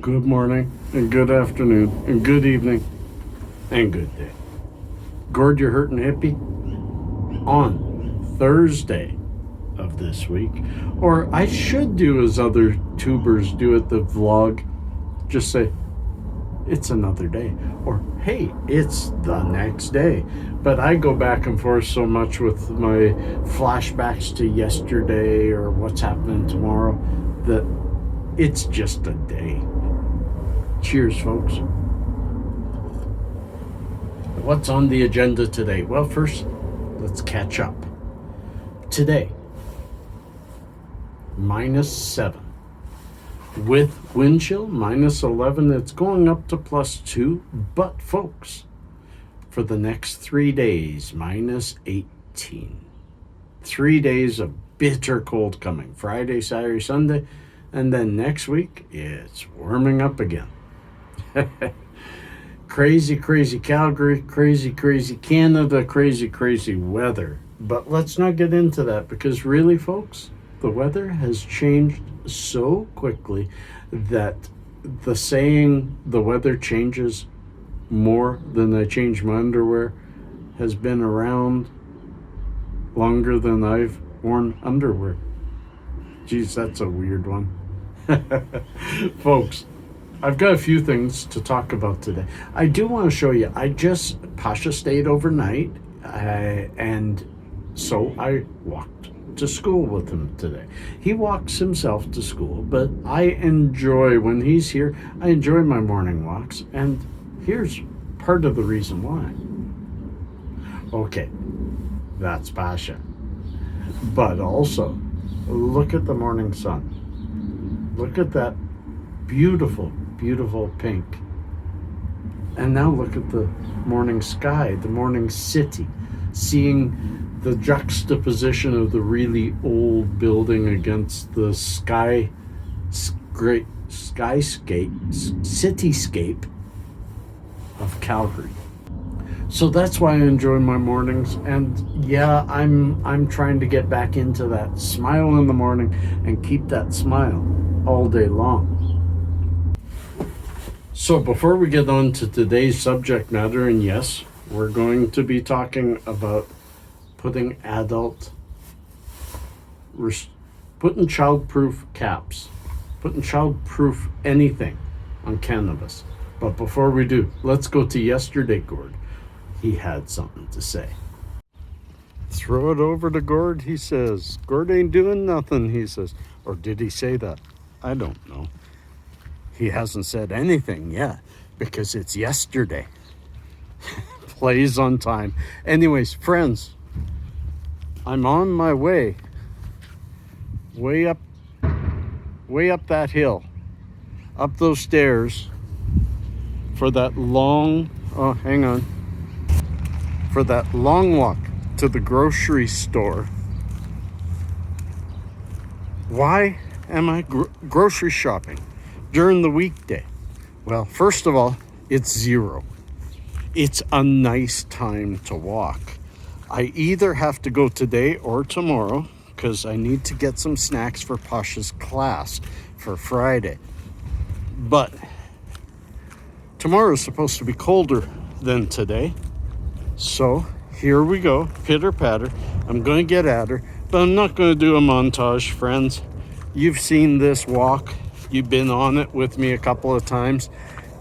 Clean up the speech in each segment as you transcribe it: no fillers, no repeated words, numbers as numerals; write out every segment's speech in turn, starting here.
Good morning, and good afternoon, and good evening, and good day. Gord, you're hurting hippie? On Thursday of this week, or I should do as other tubers do at the vlog, just say, it's another day, or hey, it's the next day. But I go back and forth so much with my flashbacks to yesterday or what's happening tomorrow that it's just a day. Cheers, folks. What's on the agenda today? Well, first, let's catch up. Today, -7. With wind chill, -11. It's going up to +2. But, folks, for the next 3 days, -18. 3 days of bitter cold coming. Friday, Saturday, Sunday. And then next week, it's warming up again. Crazy Calgary, crazy Canada, crazy weather. But let's not get into that, because really, folks, the weather has changed so quickly that the saying the weather changes more than I change my underwear has been around longer than I've worn underwear. Geez, that's a weird one. Folks, I've got a few things to talk about today. I do want to show you. Pasha stayed overnight, and so I walked to school with him today. He walks himself to school, but I enjoy, when he's here, I enjoy my morning walks, and here's part of the reason why. Okay, that's Pasha. But also, look at the morning sun. Look at that beautiful pink. And now look at the morning sky, the morning city, seeing the juxtaposition of the really old building against the cityscape of Calgary. So that's why I enjoy my mornings. And yeah, I'm trying to get back into that smile in the morning and keep that smile all day long. So before we get on to today's subject matter, and yes, we're going to be talking about putting childproof caps, putting childproof anything on cannabis. But before we do, let's go to yesterday, Gord. He had something to say. Throw it over to Gord, he says. Gord ain't doing nothing, he says. Or did he say that? I don't know. He hasn't said anything yet because it's yesterday. Plays on time. Anyways, friends, I'm on my way up that hill, up those stairs for that long walk to the grocery store. Why am I grocery shopping during the weekday? Well, first of all, it's 0. It's a nice time to walk. I either have to go today or tomorrow because I need to get some snacks for Pasha's class for Friday. But tomorrow is supposed to be colder than today. So here we go, pitter patter. I'm going to get at her, but I'm not going to do a montage, friends. You've seen this walk. You've been on it with me a couple of times,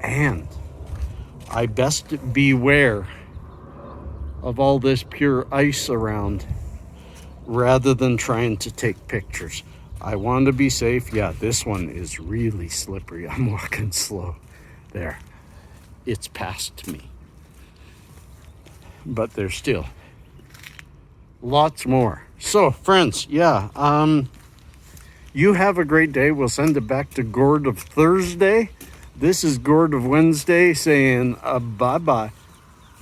and I best beware of all this pure ice around rather than trying to take pictures. I want to be safe. Yeah, this one is really slippery. I'm walking slow. There. It's past me. But there's still lots more. So, friends, yeah, you have a great day. We'll send it back to Gord of Thursday. This is Gord of Wednesday saying bye-bye.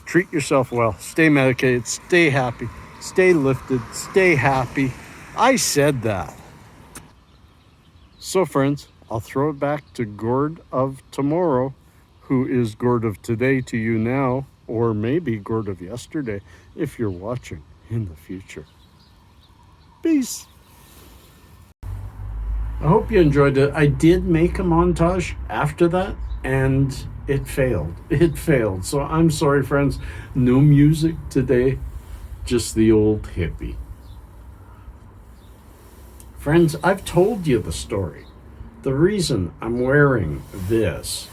Treat yourself well. Stay medicated. Stay happy. Stay lifted. Stay happy. I said that. So, friends, I'll throw it back to Gord of tomorrow, who is Gord of today to you now, or maybe Gord of yesterday if you're watching in the future. Peace. I hope you enjoyed it. I did make a montage after that, and it failed. It failed. So I'm sorry, friends. No music today, just the old hippie. Friends, I've told you the story. The reason I'm wearing this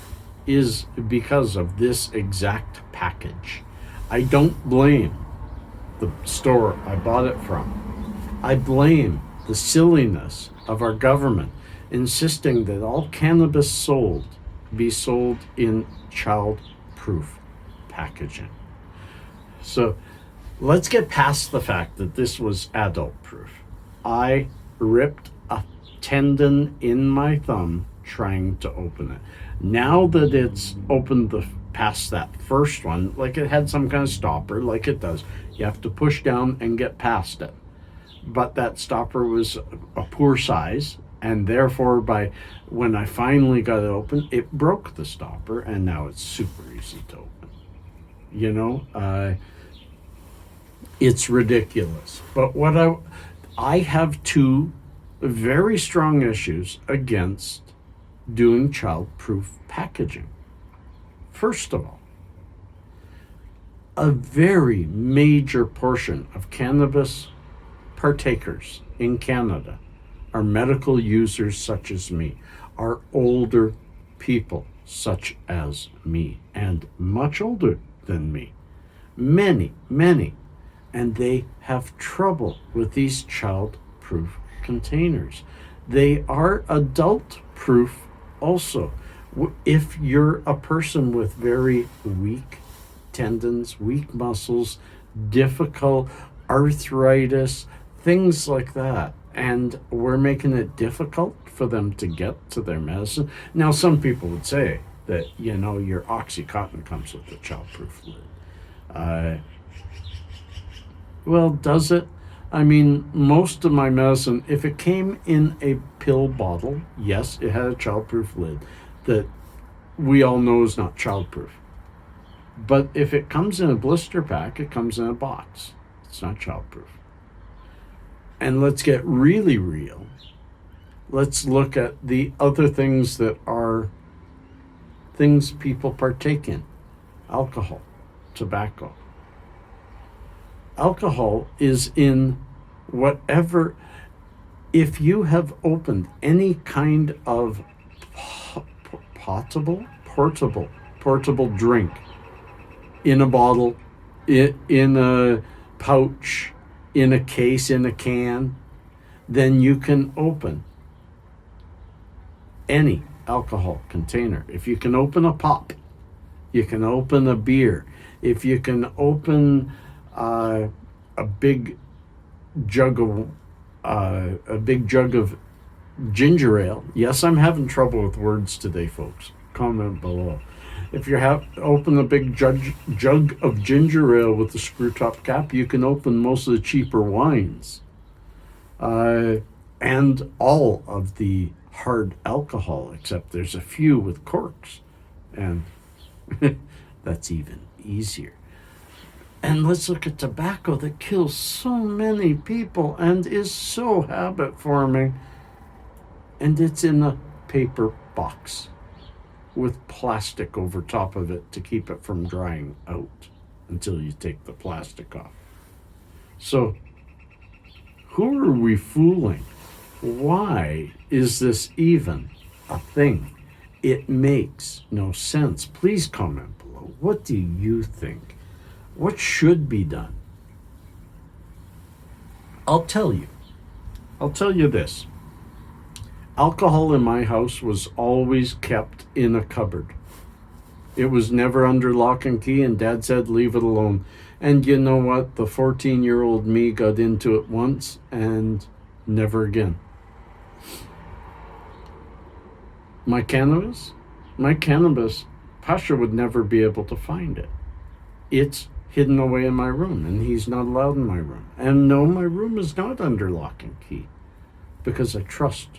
is because of this exact package. I don't blame the store I bought it from. I blame the silliness of our government insisting that all cannabis sold be sold in child-proof packaging. So let's get past the fact that this was adult-proof. I ripped a tendon in my thumb trying to open it. Now that it's opened past that first one, like it had some kind of stopper, like it does, you have to push down and get past it. But that stopper was a poor size, and therefore when I finally got it open, it broke the stopper, and now it's super easy to open. You know, it's ridiculous. But what I have two very strong issues against doing child-proof packaging. First of all, a very major portion of cannabis partakers in Canada are medical users such as me, are older people such as me, and much older than me. Many, and they have trouble with these child-proof containers. They are adult-proof also. If you're a person with very weak tendons, weak muscles, difficult arthritis, things like that, and we're making it difficult for them to get to their medicine. Now, some people would say that, you know, your Oxycontin comes with a child-proof lid. Well, does it? I mean, most of my medicine, if it came in a pill bottle, yes, it had a child-proof lid that we all know is not child-proof. But if it comes in a blister pack, it comes in a box. It's not child-proof. And let's get really real. Let's look at the other things that are things people partake in. Alcohol, tobacco. Alcohol is in whatever, if you have opened any kind of portable drink in a bottle, in a pouch, in a case, in a can, then you can open any alcohol container. If you can open a pop, you can open a beer. If you can open a big jug of ginger ale. Yes, I'm having trouble with words today, folks. Comment below. If you open a big jug of ginger ale with the screw top cap, you can open most of the cheaper wines, and all of the hard alcohol, except there's a few with corks, and that's even easier. And let's look at tobacco that kills so many people and is so habit forming. And it's in a paper box with plastic over top of it to keep it from drying out until you take the plastic off. So, who are we fooling? Why is this even a thing? It makes no sense. Please comment below. What do you think? What should be done? I'll tell you this. Alcohol in my house was always kept in a cupboard. It was never under lock and key, and Dad said, leave it alone. And you know what? The 14-year-old me got into it once and never again. My cannabis, Pasha would never be able to find it. It's hidden away in my room, and he's not allowed in my room. And no, my room is not under lock and key because I trust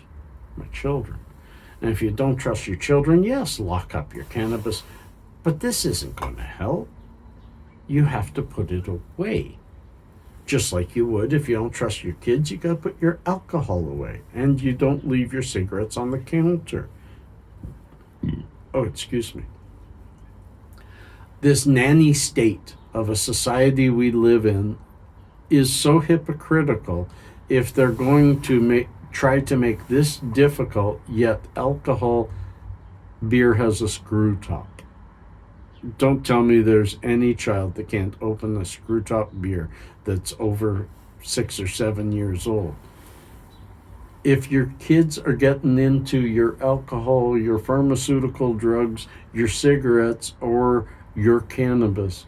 my children. And if you don't trust your children, yes, lock up your cannabis, but this isn't going to help. You have to put it away. Just like you would if you don't trust your kids, you gotta put your alcohol away. And you don't leave your cigarettes on the counter. Oh, excuse me. This nanny state of a society we live in is so hypocritical if they're going to try to make this difficult, yet beer has a screw top. Don't tell me there's any child that can't open a screw top beer that's over 6 or 7 years old. If your kids are getting into your alcohol, your pharmaceutical drugs, your cigarettes, or your cannabis,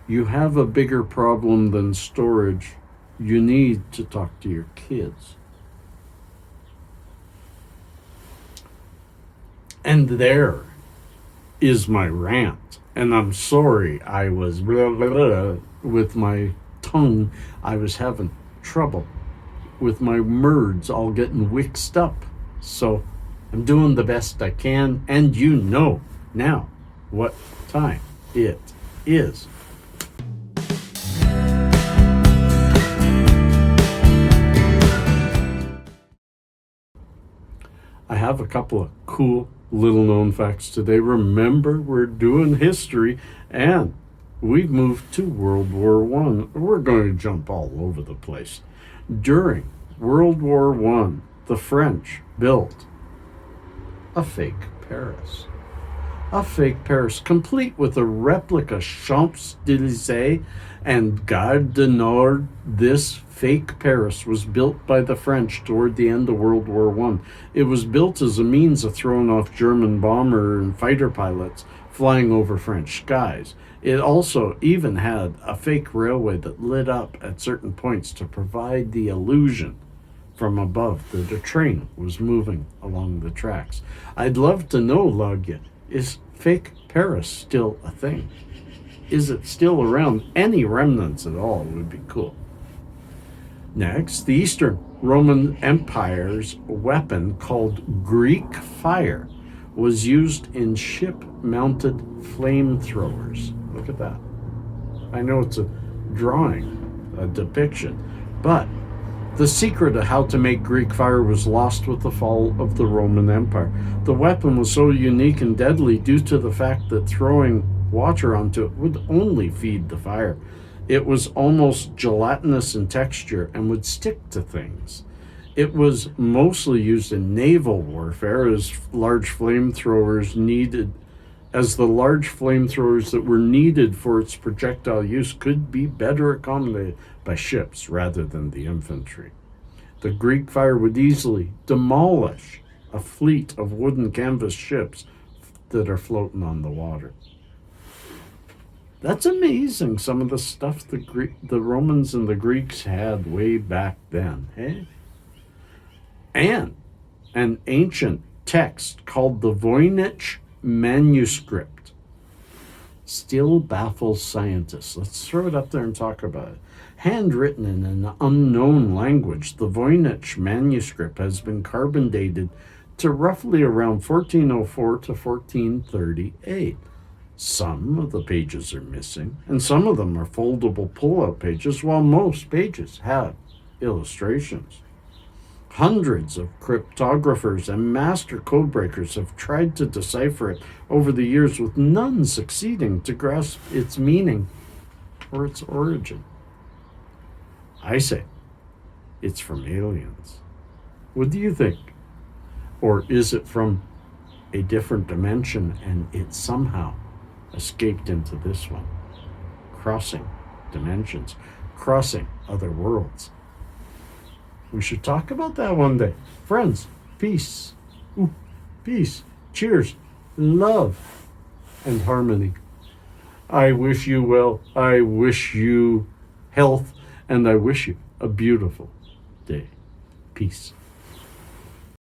you have a bigger problem than storage. You need to talk to your kids. And there is my rant. And I'm sorry, I was blah, blah, blah, with my tongue. I was having trouble with my words all getting mixed up. So I'm doing the best I can. And you know now what time it is. I have a couple of cool little known facts today. Remember, we're doing history, and we've moved to World War I. We're going to jump all over the place. During World War I, the French built a fake Paris. A fake Paris, complete with a replica Champs-Élysées and Gare du Nord. This fake Paris was built by the French toward the end of World War I. It was built as a means of throwing off German bomber and fighter pilots flying over French skies. It also even had a fake railway that lit up at certain points to provide the illusion from above that a train was moving along the tracks. I'd love to know, Logya, is fake Paris still a thing? Is it still around? Any remnants at all would be cool. Next, the Eastern Roman Empire's weapon called Greek fire was used in ship-mounted flamethrowers. Look at that. I know it's a drawing, a depiction, but the secret of how to make Greek fire was lost with the fall of the Roman Empire. The weapon was so unique and deadly due to the fact that throwing water onto it would only feed the fire. It was almost gelatinous in texture and would stick to things. It was mostly used in naval warfare as the large flamethrowers that were needed for its projectile use could be better accommodated by ships rather than the infantry. The Greek fire would easily demolish a fleet of wooden canvas ships that are floating on the water. That's amazing, some of the stuff the Romans and the Greeks had way back then, hey? And an ancient text called the Voynich manuscript still baffles scientists. Let's throw it up there and talk about it. Handwritten in an unknown language, the Voynich manuscript has been carbon dated to roughly around 1404 to 1438. Some of the pages are missing, and some of them are foldable pull-out pages, while most pages have illustrations. Hundreds of cryptographers and master codebreakers have tried to decipher it over the years, with none succeeding to grasp its meaning or its origin. I say it's from aliens. What do you think? Or is it from a different dimension and it somehow escaped into this one? Crossing dimensions, crossing other worlds. We should talk about that one day. Friends, peace. Ooh, peace. Cheers. Love and harmony. I wish you well. I wish you health. And I wish you a beautiful day. Peace.